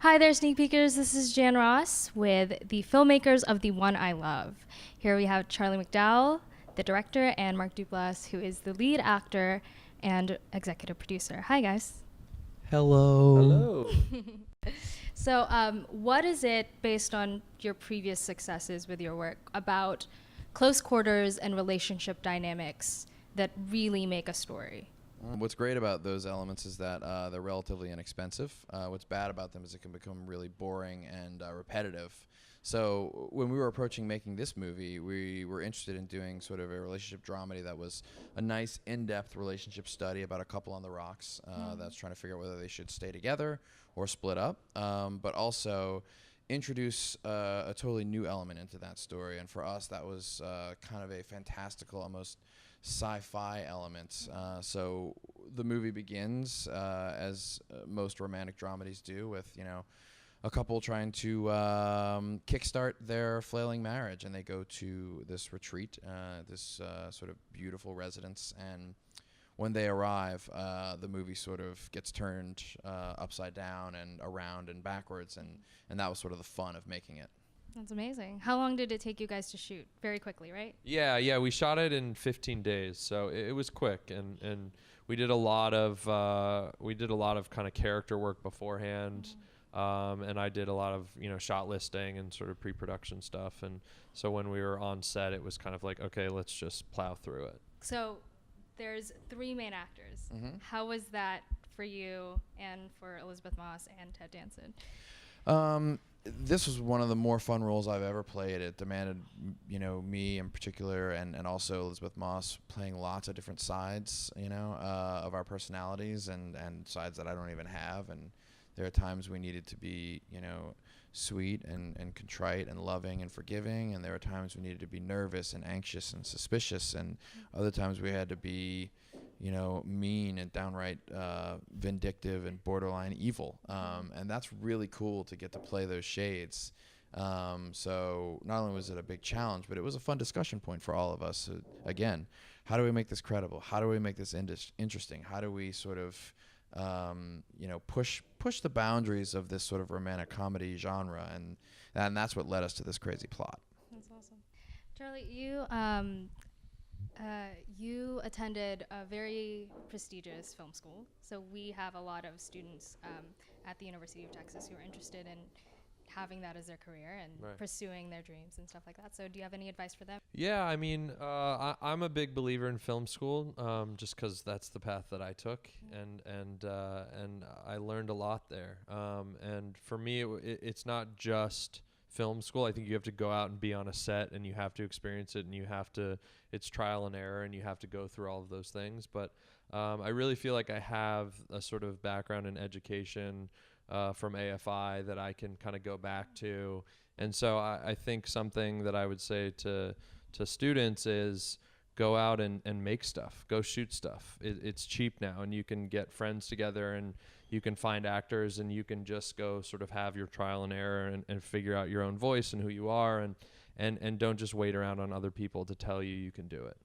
Hi there, sneak peekers. This is Jan Ross with the filmmakers of The One I Love. Here we have Charlie McDowell, the director, and Mark Duplass, who is the lead actor and executive producer. Hi, guys. Hello. Hello. So, what is it, based on your previous successes with your work, about close quarters and relationship dynamics that really make a story? What's great about those elements is that they're relatively inexpensive. What's bad about them is it can become really boring and repetitive. So when we were approaching making this movie, we were interested in doing sort of a relationship dramedy that was a nice in-depth relationship study about a couple on the rocks that's trying to figure out whether they should stay together or split up, but also introduce a totally new element into that story. And for us, that was kind of a fantastical, almost sci-fi element. So the movie begins as most romantic dramedies do, with a couple trying to kickstart their flailing marriage, and they go to this retreat, this sort of beautiful residence, and when they arrive, the movie sort of gets turned upside down and around and backwards, and that was sort of the fun of making it. That's amazing. How long did it take you guys to shoot? Very quickly, right? Yeah, we shot it in 15 days, so it was quick, and we did a lot of kind of character work beforehand, and I did a lot of shot listing and sort of pre-production stuff, and so when we were on set, it was kind of like, okay, let's just plow through it. So there's three main actors. Mm-hmm. How was that for you and for Elizabeth Moss and Ted Danson? This was one of the more fun roles I've ever played. It demanded, me in particular, and also Elizabeth Moss playing lots of different sides, of our personalities and sides that I don't even have. And there are times we needed to be, sweet and contrite and loving and forgiving. And there are times we needed to be nervous and anxious and suspicious. And other times we had to be, mean and downright vindictive and borderline evil. And that's really cool to get to play those shades. So not only was it a big challenge, but it was a fun discussion point for all of us. Again, how do we make this credible? How do we make this interesting? How do we sort of, push the boundaries of this sort of romantic comedy genre? And that's what led us to this crazy plot. That's awesome. Charlie, you attended a very prestigious film school. So we have a lot of students at the University of Texas who are interested in having that as their career and pursuing their dreams and stuff like that. So do you have any advice for them? Yeah, I mean, I'm a big believer in film school, just because that's the path that I took, and I learned a lot there. And for me, it's not just film school. I think you have to go out and be on a set, and you have to experience it, and it's trial and error, and you have to go through all of those things. But I really feel like I have a sort of background in education from AFI that I can kind of go back to. And so I think something that I would say to students is go out and make stuff, go shoot stuff. It's cheap now, and you can get friends together, and you can find actors, and you can just go sort of have your trial and error and figure out your own voice and who you are, and don't just wait around on other people to tell you can do it.